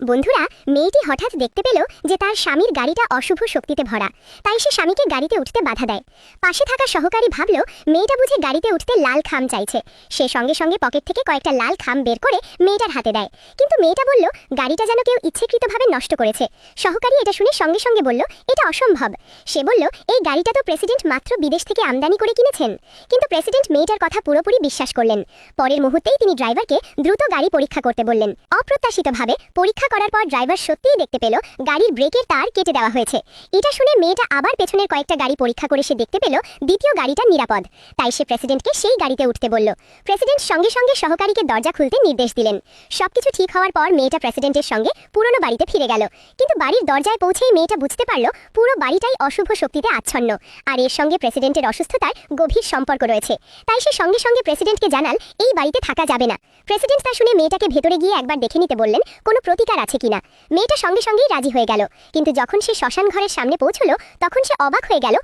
বন্ধুরা, মেয়েটি হঠাৎ দেখতে পেল যে তার স্বামীর গাড়িটা অশুভ শক্তিতে ভরা। তাই সে স্বামীকে গাড়িতে উঠতে বাধা দেয়। পাশে থাকা সহকারী ভাবল মেয়েটা বুঝে গাড়িতে উঠতে লাল খাম চাইছে। সে সঙ্গে সঙ্গে পকেট থেকে কয়েকটা লাল খাম বের করে মেয়েটার হাতে দেয়। কিন্তু মেয়েটা বলল গাড়িটা যেন কেউ ইচ্ছাকৃতভাবে নষ্ট করেছে। সহকারী এটা শুনে সঙ্গে সঙ্গে বলল এটা অসম্ভব। সে বলল এই গাড়িটা তো প্রেসিডেন্ট মাত্র বিদেশ থেকে আমদানি করে কিনেছেন। কিন্তু প্রেসিডেন্ট মেয়েটার কথা পুরোপুরি বিশ্বাস করলেন। পরের মুহূর্তেই তিনি ড্রাইভারকে দ্রুত গাড়ি পরীক্ষা করতে বললেন। অপ্রত্যাশিতভাবে পরীক্ষা করার পর ড্রাইভার সত্যিই দেখতে পেল গাড়ির ব্রেকের তার কেটে দেওয়া হয়েছে। এটা শুনে মেয়েটা আবার পেছনের কয়েকটা গাড়ি পরীক্ষা করে সে দেখতে পেল দ্বিতীয় গাড়িটা নিরাপদ। তাই সে প্রেসিডেন্টকে সেই গাড়িতে উঠতে বলল। প্রেসিডেন্ট সঙ্গে সঙ্গে সহকারীকে দরজা খুলতে নির্দেশ দিলেন। সবকিছু ঠিক হওয়ার পর মেয়েটা প্রেসিডেন্টের সঙ্গে পুরনো বাড়িতে ফিরে গেল। কিন্তু বাড়ির দরজায় পৌঁছেই মেয়েটা বুঝতে পারল পুরো বাড়িটাই অশুভ শক্তিতে আচ্ছন্ন। আর এর সঙ্গে প্রেসিডেন্টের অসুস্থতার গভীর সম্পর্ক রয়েছে। তাই সে সঙ্গে সঙ্গে প্রেসিডেন্টকে জানাল এই বাড়িতে থাকা যাবে না। প্রেসিডেন্ট তা শুনে মেয়েটাকে ভেতরে গিয়ে একবার দেখে নিতে বললেন কোনো প্রতিকার আছে কিনা। মেয়েটা সঙ্গে সঙ্গেই রাজি হয়ে গেল। কিন্তু যখন সে শ্মশান ঘরের সামনে পৌঁছলো তখন সে অবাক হয়ে গেল